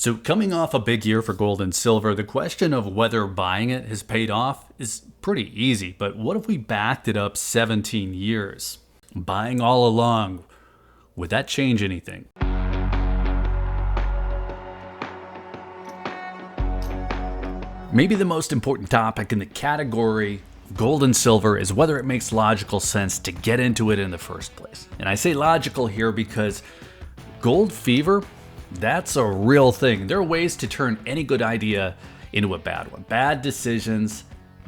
So coming off a big year for gold and silver, the question of whether buying it has paid off is pretty easy. But what if we backed it up 17 years? Buying all along, would that change anything? Maybe the most important topic in the category gold and silver is whether it makes logical sense to get into it in the first place. And I say logical here because gold fever, that's a real thing. There are ways to turn any good idea into a bad one. Bad decisions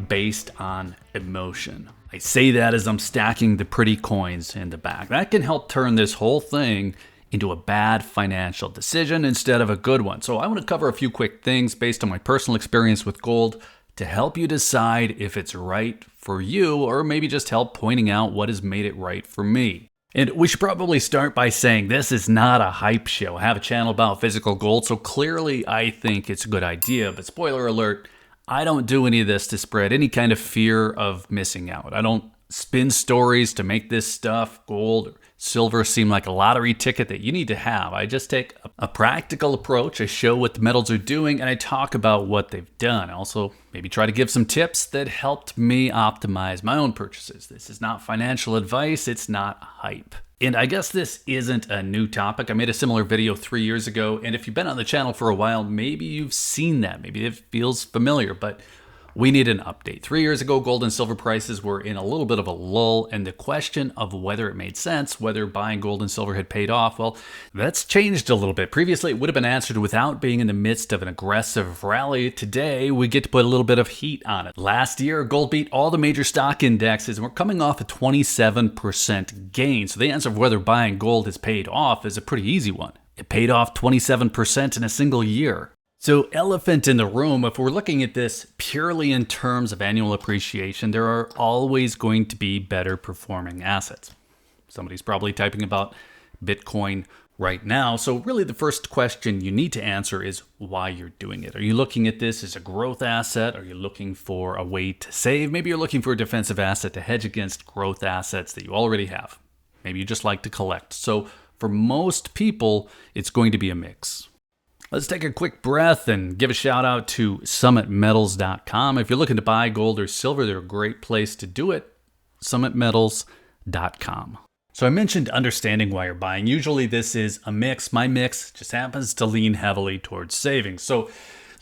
based on emotion. I say that as I'm stacking the pretty coins in the back. That can help turn this whole thing into a bad financial decision instead of a good one. So I want to cover a few quick things based on my personal experience with gold to help you decide if it's right for you, or maybe just help pointing out what has made it right for me. And we should probably start by saying this is not a hype show. I have a channel about physical gold, so clearly I think it's a good idea. But spoiler alert, I don't do any of this to spread any kind of fear of missing out. I don't spin stories to make this stuff, gold or silver, seem like a lottery ticket that you need to have. I just take a practical approach. I show what the metals are doing, and I talk about what they've done. I also maybe try to give some tips that helped me optimize my own purchases. This is not financial advice. It's not hype. And I guess this isn't a new topic. I made a similar video 3 years ago, and if you've been on the channel for a while, maybe you've seen that. Maybe it feels familiar, but we need an update. 3 years ago, gold and silver prices were in a little bit of a lull, and the question of whether it made sense, whether buying gold and silver had paid off, well, that's changed a little bit. Previously, it would have been answered without being in the midst of an aggressive rally. Today, we get to put a little bit of heat on it. Last year, gold beat all the major stock indexes, and we're coming off a 27% gain. So the answer of whether buying gold has paid off is a pretty easy one. It paid off 27% in a single year. So elephant in the room, if we're looking at this purely in terms of annual appreciation, there are always going to be better performing assets. Somebody's probably typing about Bitcoin right now. So really the first question you need to answer is why you're doing it. Are you looking at this as a growth asset? Are you looking for a way to save? Maybe you're looking for a defensive asset to hedge against growth assets that you already have. Maybe you just like to collect. So for most people, it's going to be a mix. Let's take a quick breath and give a shout out to summitmetals.com. If you're looking to buy gold or silver, they're a great place to do it. Summitmetals.com. So I mentioned understanding why you're buying. Usually this is a mix. My mix just happens to lean heavily towards savings. So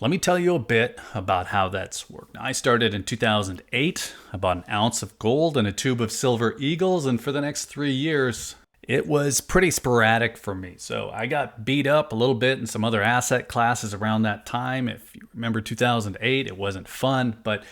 let me tell you a bit about how that's worked. Now, I started in 2008. I bought an ounce of gold and a tube of silver eagles, and for the next 3 years, it was pretty sporadic for me. So I got beat up a little bit in some other asset classes around that time. If you remember 2008, it wasn't fun, but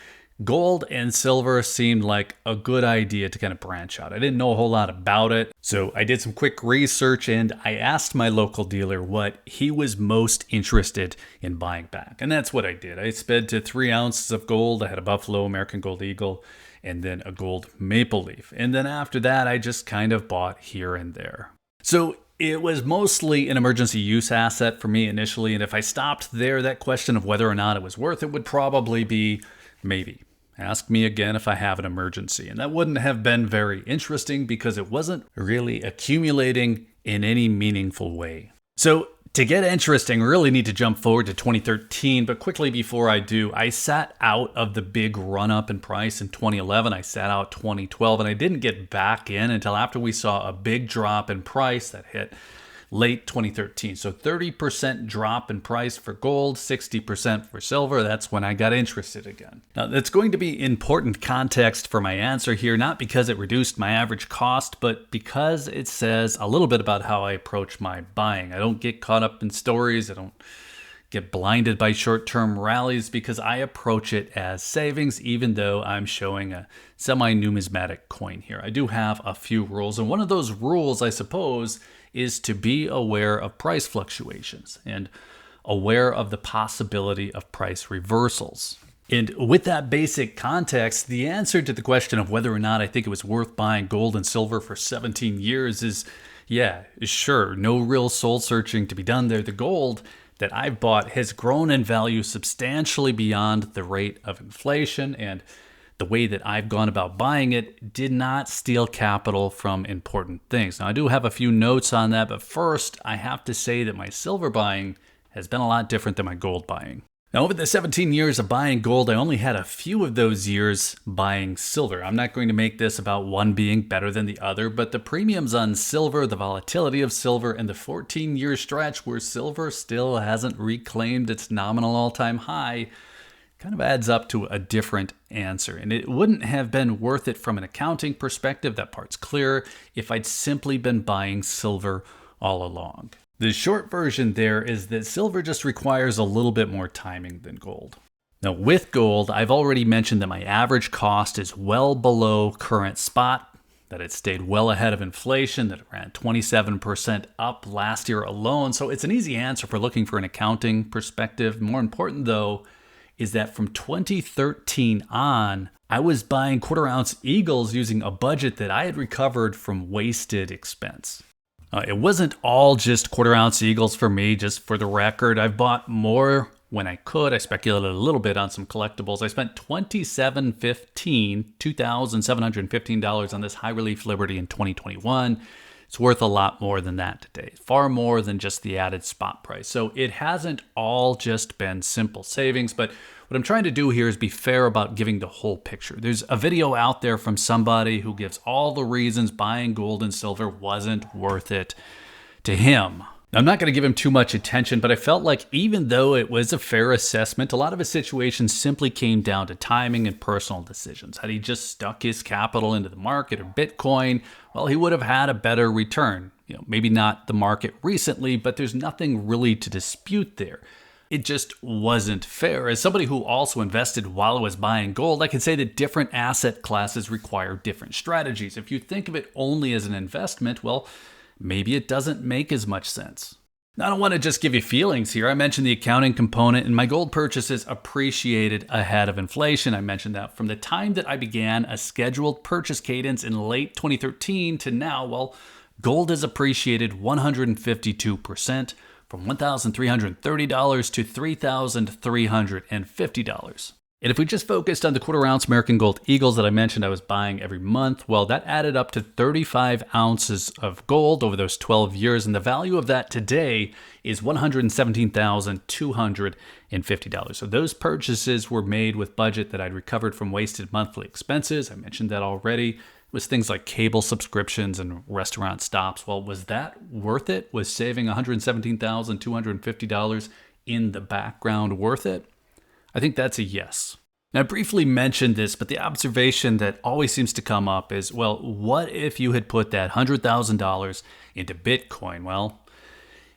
gold and silver seemed like a good idea to kind of branch out. I didn't know a whole lot about it. So I did some quick research and I asked my local dealer what he was most interested in buying back. And that's what I did. I sped to 3 ounces of gold. I had a Buffalo American Gold Eagle and then a gold maple leaf. And then after that, I just kind of bought here and there. So it was mostly an emergency use asset for me initially. And if I stopped there, that question of whether or not it was worth it would probably be maybe. Ask me again if I have an emergency. And that wouldn't have been very interesting because it wasn't really accumulating in any meaningful way. So to get interesting, we really need to jump forward to 2013, but quickly before I do, I sat out of the big run-up in price in 2011. I sat out 2012, and I didn't get back in until after we saw a big drop in price that hit late 2013. So 30% drop in price for gold, 60% for silver. That's when I got interested again. Now, that's going to be important context for my answer here, not because it reduced my average cost, but because it says a little bit about how I approach my buying. I don't get caught up in stories. I don't get blinded by short-term rallies because I approach it as savings, even though I'm showing a semi-numismatic coin here. I do have a few rules, and one of those rules, I suppose, is to be aware of price fluctuations and aware of the possibility of price reversals. And with that basic context, the answer to the question of whether or not I think it was worth buying gold and silver for 17 years is, yeah, sure, no real soul searching to be done there. The gold that I've bought has grown in value substantially beyond the rate of inflation, and the way that I've gone about buying it did not steal capital from important things. Now, I do have a few notes on that, but first, I have to say that my silver buying has been a lot different than my gold buying. Now, over the 17 years of buying gold, I only had a few of those years buying silver. I'm not going to make this about one being better than the other, but the premiums on silver, the volatility of silver, and the 14-year stretch where silver still hasn't reclaimed its nominal all-time high kind of adds up to a different answer. And it wouldn't have been worth it from an accounting perspective, that part's clear, if I'd simply been buying silver all along. The short version there is that silver just requires a little bit more timing than gold. Now with gold, I've already mentioned that my average cost is well below current spot, that it stayed well ahead of inflation, that it ran 27% up last year alone. So it's an easy answer for looking for an accounting perspective. More important though, is that from 2013 on, I was buying quarter-ounce eagles using a budget that I had recovered from wasted expense. It wasn't all just quarter-ounce eagles for me, just for the record. I've bought more when I could. I speculated a little bit on some collectibles. I spent $2,715 on this high-relief Liberty in 2021. It's worth a lot more than that today, far more than just the added spot price. So it hasn't all just been simple savings, but what I'm trying to do here is be fair about giving the whole picture. There's a video out there from somebody who gives all the reasons buying gold and silver wasn't worth it to him. I'm not going to give him too much attention, but I felt like even though it was a fair assessment, a lot of his situations simply came down to timing and personal decisions. Had he just stuck his capital into the market or Bitcoin, well, he would have had a better return. Maybe not the market recently, but there's nothing really to dispute there. It just wasn't fair. As somebody who also invested while I was buying gold, I can say that different asset classes require different strategies. If you think of it only as an investment, well, maybe it doesn't make as much sense. Now, I don't want to just give you feelings here. I mentioned the accounting component, and my gold purchases appreciated ahead of inflation. I mentioned that from the time that I began a scheduled purchase cadence in late 2013 to now, well, gold has appreciated 152%. From $1,330 to $3,350. And if we just focused on the quarter-ounce American Gold Eagles that I mentioned I was buying every month, well, that added up to 35 ounces of gold over those 12 years, and the value of that today is $117,250. So those purchases were made with budget that I'd recovered from wasted monthly expenses. I mentioned that already. Was things like cable subscriptions and restaurant stops. Well, was that worth it? Was saving $117,250 in the background worth it? I think that's a yes. Now, I briefly mentioned this, but the observation that always seems to come up is, well, what if you had put that $100,000 into Bitcoin? Well,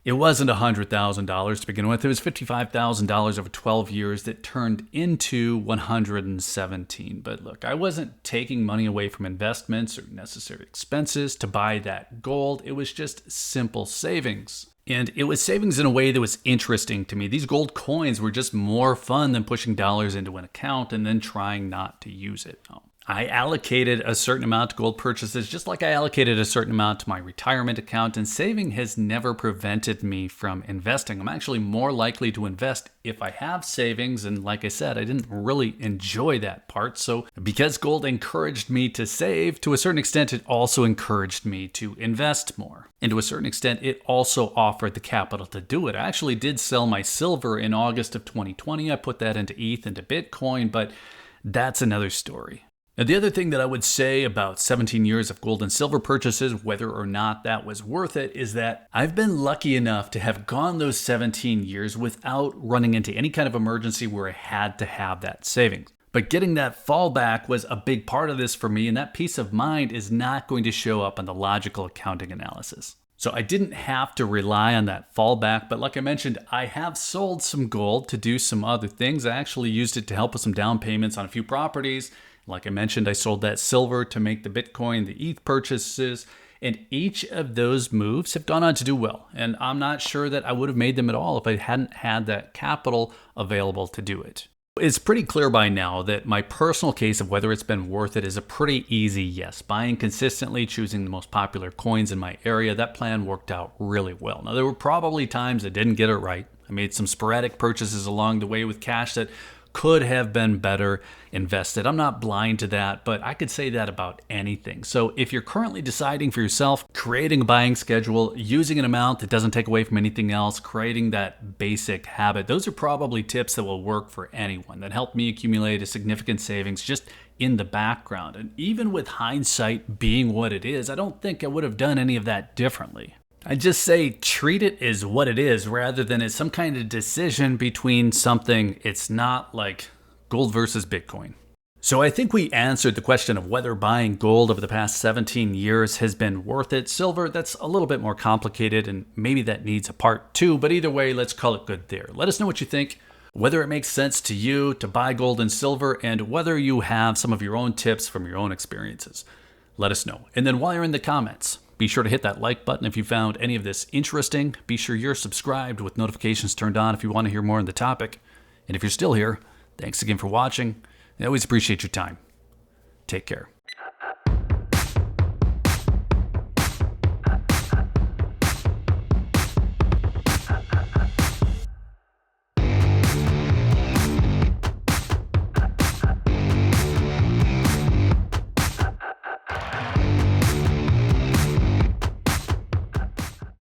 it wasn't $100,000 to begin with. It was $55,000 over 12 years that turned into $117,000. But look, I wasn't taking money away from investments or necessary expenses to buy that gold. It was just simple savings. And it was savings in a way that was interesting to me. These gold coins were just more fun than pushing dollars into an account and then trying not to use it. I allocated a certain amount to gold purchases, just like I allocated a certain amount to my retirement account, and saving has never prevented me from investing. I'm actually more likely to invest if I have savings, and like I said, I didn't really enjoy that part. So because gold encouraged me to save, to a certain extent, it also encouraged me to invest more. And to a certain extent, it also offered the capital to do it. I actually did sell my silver in August of 2020. I put that into ETH, into Bitcoin, but that's another story. Now, the other thing that I would say about 17 years of gold and silver purchases, whether or not that was worth it, is that I've been lucky enough to have gone those 17 years without running into any kind of emergency where I had to have that savings. But getting that fallback was a big part of this for me, and that peace of mind is not going to show up on the logical accounting analysis. So I didn't have to rely on that fallback, but like I mentioned, I have sold some gold to do some other things. I actually used it to help with some down payments on a few properties. Like I mentioned, I sold that silver to make the Bitcoin, the ETH purchases, and each of those moves have gone on to do well. And I'm not sure that I would have made them at all if I hadn't had that capital available to do it. It's pretty clear by now that my personal case of whether it's been worth it is a pretty easy yes. Buying consistently, choosing the most popular coins in my area, that plan worked out really well. Now, there were probably times I didn't get it right. I made some sporadic purchases along the way with cash that could have been better invested. I'm not blind to that, but I could say that about anything. So if you're currently deciding for yourself, creating a buying schedule, using an amount that doesn't take away from anything else, creating that basic habit, those are probably tips that will work for anyone, that helped me accumulate a significant savings just in the background. And even with hindsight being what it is, I don't think I would have done any of that differently. I just say treat it as what it is rather than as some kind of decision between something. It's not like gold versus Bitcoin. So I think we answered the question of whether buying gold over the past 17 years has been worth it. Silver, that's a little bit more complicated, and maybe that needs a part 2, but either way, let's call it good there. Let us know what you think, whether it makes sense to you to buy gold and silver, and whether you have some of your own tips from your own experiences. Let us know. And then while you're in the comments, be sure to hit that like button if you found any of this interesting. Be sure you're subscribed with notifications turned on if you want to hear more on the topic. And if you're still here, thanks again for watching. I always appreciate your time. Take care.